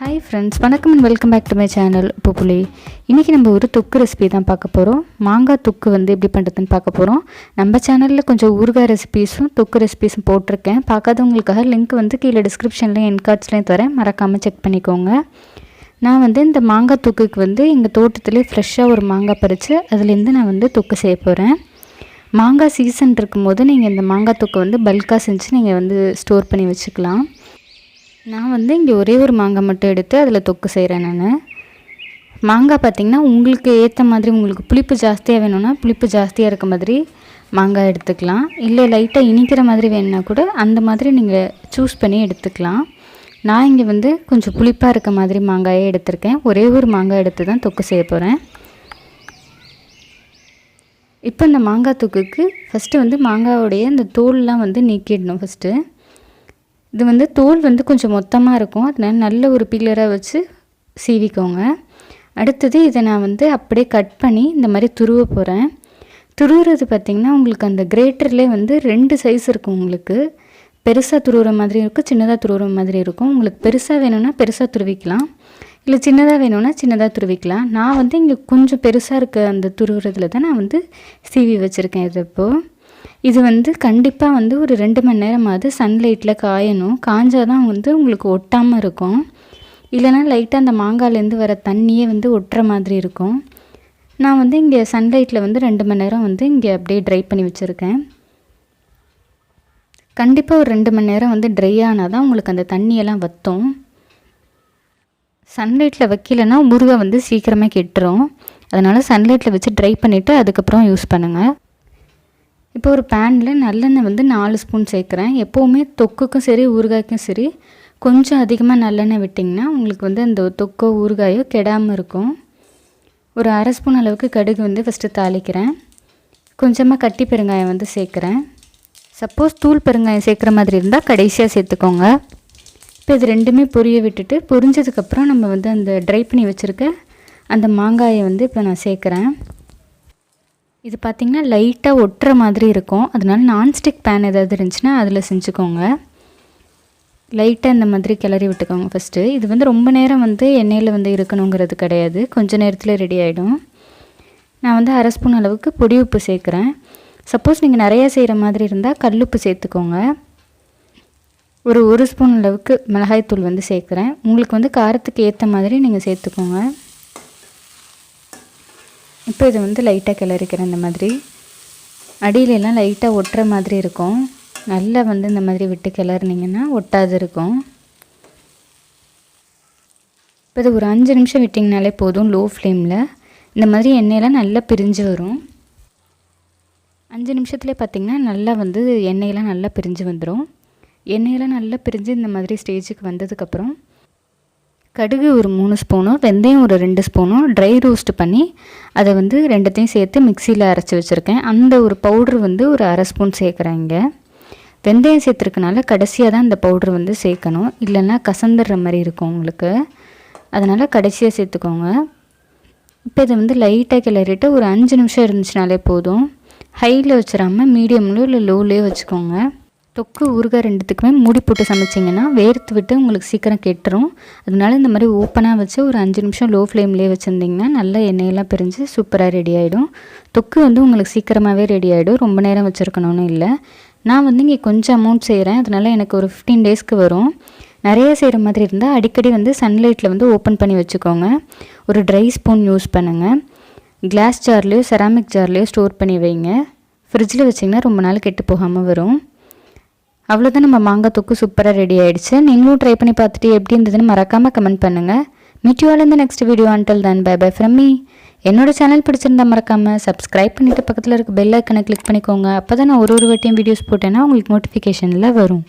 Hi friends, வணக்கம் and welcome back to my channel Puli. இன்னைக்கு நம்ம ஒரு தொக்கு ரெசிபி தான் பார்க்க போறோம். மாங்காய் தொக்கு வந்து எப்படி பண்றதுன்னு பார்க்க போறோம். நம்ம சேனல்ல கொஞ்சம் ஊறுகாய் ரெசிபீஸும் தொக்கு ரெசிபீஸும் போட்டுருக்கேன். பார்க்காதவங்களுக்காக லிங்க் வந்து கீழ டிஸ்கிரிப்ஷன்ல எண்ட் கார்ட்ஸ்லயும் தரேன். மறக்காம செக் பண்ணிக்கோங்க. நான் வந்து இந்த மாங்காய் தொக்குக்கு வந்து எங்க தோட்டத்திலே ஃப்ரெஷ்ஷா ஒரு மாங்காய் பறிச்சு அதில இருந்து நான் வந்து தொக்கு செய்ய போறேன். மாங்காய் சீசன் இருக்கும்போது நீங்க இந்த மாங்காய் தொக்கு வந்து பல்கா செஞ்சு நீங்க வந்து ஸ்டோர் பண்ணி வச்சுக்கலாம். நான் வந்து இங்கே ஒரே ஒரு மாங்காய் மட்டும் எடுத்து அதில் தொக்கு செய்கிறேன். நான் மாங்காய் பார்த்திங்கன்னா உங்களுக்கு ஏற்ற மாதிரி, உங்களுக்கு புளிப்பு ஜாஸ்தியாக வேணும்னா புளிப்பு ஜாஸ்தியாக இருக்க மாதிரி மாங்காய் எடுத்துக்கலாம். இல்லை லைட்டாக இனிக்கிற மாதிரி வேணுன்னா கூட அந்த மாதிரி நீங்கள் சூஸ் பண்ணி எடுத்துக்கலாம். நான் இங்கே வந்து கொஞ்சம் புளிப்பாக இருக்க மாதிரி மாங்காயே எடுத்திருக்கேன். ஒரே ஒரு மாங்காய் எடுத்து தான் தொக்கு செய்ய போகிறேன். இப்போ இந்த மாங்காய் தொக்குக்கு ஃபஸ்ட்டு வந்து மாங்காயோடைய இந்த தோல்லாம் வந்து நீக்கிடணும். ஃபஸ்ட்டு இது வந்து தோல் வந்து கொஞ்சம் மொத்தமாக இருக்கும், அதனால நல்ல ஒரு பில்லராக வச்சு சீவிக்கோங்க. அடுத்தது இதை நான் வந்து அப்படியே கட் பண்ணி இந்த மாதிரி துருவ போகிறேன். துருவுறது பார்த்திங்கன்னா உங்களுக்கு அந்த கிரேட்டர்லேயே வந்து 2 சைஸ் இருக்கும். உங்களுக்கு பெருசாக துருவுற மாதிரி இருக்கும், சின்னதாக துருவுற மாதிரி இருக்கும். உங்களுக்கு பெருசாக வேணும்னா பெருசாக துருவிக்கலாம், இல்லை சின்னதாக வேணும்னா சின்னதாக துருவிக்கலாம். நான் வந்து இங்கே கொஞ்சம் பெருசாக இருக்க அந்த துருவுறதுல தான் நான் வந்து சீவி வச்சுருக்கேன். இது இப்போது இது வந்து கண்டிப்பாக வந்து ஒரு 2 மணி நேரமாவது சன்லைட்டில் காயணும். காஞ்சால் தான் வந்து உங்களுக்கு ஒட்டாமல் இருக்கும். இல்லைனா லைட்டாக அந்த மாங்காயிலேருந்து வர தண்ணியே வந்து ஒட்டுற மாதிரி இருக்கும். நான் வந்து இங்கே சன்லைட்டில் வந்து 2 மணி நேரம் வந்து இங்கே அப்படியே ட்ரை பண்ணி வச்சுருக்கேன். கண்டிப்பாக ஒரு 2 மணி நேரம் வந்து ட்ரை ஆனால் தான் உங்களுக்கு அந்த தண்ணியெல்லாம் வற்றும். சன்லைட்டில் வைக்கலைன்னா ஊறுகாய் வந்து சீக்கிரமாக கெட்டுரும். அதனால் சன்லைட்டில் வச்சு ட்ரை பண்ணிவிட்டு அதுக்கப்புறம் யூஸ் பண்ணுங்கள். இப்போ ஒரு பேனில் நல்லெண்ணெய் வந்து 4 ஸ்பூன் சேர்க்குறேன். எப்போவுமே தொக்குக்கும் சரி ஊறுகாய்க்கும் சரி கொஞ்சம் அதிகமாக நல்லெண்ணெய் விட்டிங்கன்னா உங்களுக்கு வந்து அந்த தொக்கோ ஊறுகாயோ கெடாமல் இருக்கும். ஒரு 1/2 ஸ்பூன் அளவுக்கு கடுகு வந்து ஃபஸ்ட்டு தாளிக்கிறேன். கொஞ்சமாக கட்டி பெருங்காயம் வந்து சேர்க்குறேன். சப்போஸ் தூள் பெருங்காயம் சேர்க்குற மாதிரி இருந்தால் கடைசியாக சேர்த்துக்கோங்க. இப்போ இது ரெண்டுமே பொரிய விட்டுட்டு பொரிஞ்சதுக்கப்புறம் நம்ம வந்து அந்த ட்ரை பண்ணி வச்சுருக்க அந்த மாங்காயை வந்து இப்போ நான் சேர்க்குறேன். இது பார்த்திங்கன்னா லைட்டாக ஒட்டுற மாதிரி இருக்கும், அதனால நான்ஸ்டிக் பேன் ஏதாவது இருந்துச்சுன்னா அதில் செஞ்சுக்கோங்க. லைட்டாக இந்த மாதிரி கிளறி விட்டுக்கோங்க ஃபஸ்ட்டு. இது வந்து ரொம்ப நேரம் வந்து எண்ணெயில் வந்து இருக்கணுங்கிறது கிடையாது, கொஞ்சம் நேரத்தில் ரெடி ஆகிடும். நான் வந்து 1/2 ஸ்பூன் அளவுக்கு பொடி உப்பு சேர்க்குறேன். சப்போஸ் நீங்கள் நிறையா செய்கிற மாதிரி இருந்தால் கல்லுப்பு சேர்த்துக்கோங்க. ஒரு 1 ஸ்பூன் அளவுக்கு மிளகாய்த்தூள் வந்து சேர்க்குறேன். உங்களுக்கு வந்து காரத்துக்கு ஏற்ற மாதிரி நீங்கள் சேர்த்துக்கோங்க. இப்போ இது வந்து லைட்டாக கிளறிக்கிறேன். இந்த மாதிரி அடியிலெல்லாம் லைட்டாக ஒட்டுற மாதிரி இருக்கும். நல்லா வந்து இந்த மாதிரி விட்டு கிளறினீங்கன்னா ஒட்டாது இருக்கும். இப்போ இது ஒரு 5 நிமிஷம் விட்டிங்கனாலே போதும். லோ ஃப்ளேமில் இந்த மாதிரி எண்ணெயெல்லாம் நல்லா பிரிஞ்சு வரும். 5 நிமிஷத்துலேயே பார்த்திங்கன்னா நல்லா வந்து எண்ணெயெல்லாம் நல்லா பிரிஞ்சு வந்துடும். எண்ணெயெல்லாம் நல்லா பிரிஞ்சு இந்த மாதிரி ஸ்டேஜுக்கு வந்ததுக்கப்புறம் கடுகு ஒரு 3 ஸ்பூனும் வெந்தயம் ஒரு 2 ஸ்பூனும் ட்ரை ரோஸ்ட் பண்ணி அதை வந்து ரெண்டுத்தையும் சேர்த்து மிக்சியில் அரைச்சி வச்சுருக்கேன். அந்த ஒரு பவுட்ரு வந்து ஒரு 1/2 ஸ்பூன் சேர்க்குறேங்க. வெந்தயம் சேர்த்துருக்கனால கடைசியாக தான் இந்த பவுட்ரு வந்து சேர்க்கணும், இல்லைன்னா கசந்துடுற மாதிரி இருக்கும் உங்களுக்கு. அதனால் கடைசியாக சேர்த்துக்கோங்க. இப்போ இதை வந்து லைட்டாக கிளறிட்டு ஒரு 5 நிமிஷம் இருந்துச்சுனாலே போதும். ஹையில் வச்சிடாமல் மீடியம்லோ இல்லை லோலேயோ வச்சுக்கோங்க. தொக்கு ஊறுகாய் ரெண்டுத்துக்குமே மூடி போட்டு சமைச்சிங்கன்னா வேர்த்து விட்டு உங்களுக்கு சீக்கிரம் கெட்டுரும். அதனால இந்த மாதிரி ஓப்பனாக வச்சு ஒரு 5 நிமிஷம் லோ ஃப்ளேம்லேயே வச்சுருந்திங்கன்னா நல்லா எண்ணெயெல்லாம் பிரிஞ்சு சூப்பராக ரெடி ஆகிடும். தொக்கு வந்து உங்களுக்கு சீக்கிரமாகவே ரெடி ஆகிடும், ரொம்ப நேரம் வச்சுருக்கணும்னு இல்லை. நான் வந்து இங்கே கொஞ்சம் அமௌண்ட் செய்கிறேன், அதனால் எனக்கு ஒரு 15 டேஸ்க்கு வரும். நிறைய செய்கிற மாதிரி இருந்தால் அடிக்கடி வந்து சன்லைட்டில் வந்து ஓப்பன் பண்ணி வச்சுக்கோங்க. ஒரு ட்ரை ஸ்பூன் யூஸ் பண்ணுங்கள். கிளாஸ் ஜார்லேயோ செராமிக் ஜார்லேயோ ஸ்டோர் பண்ணி வைங்க. ஃப்ரிட்ஜில் வச்சிங்கன்னா ரொம்ப நாள் கெட்டு போகாமல் வரும். அவ்வளோதான், நம்ம மாங்காய் தொக்கு சூப்பராக ரெடி ஆகிடுச்சு. நீங்களும் ட்ரை பண்ணி பார்த்துட்டு எப்படி இருந்ததுன்னு மறக்காமல் கமெண்ட் பண்ணுங்கள். Meet you all in the next video. Until then bye bye from me. என்னோட சேனல் பிடிச்சிருந்தா மறக்காமல் சப்ஸ்கிரைப் பண்ணிவிட்டு பக்கத்தில் இருக்க பெல் ஐக்கனை கிளிக் பண்ணிக்கோங்க. அப்போ தான் நான் ஒரு வாட்டியும் வீடியோஸ் போட்டேன்னா உங்களுக்கு நோட்டிஃபிகேஷனில் வரும்.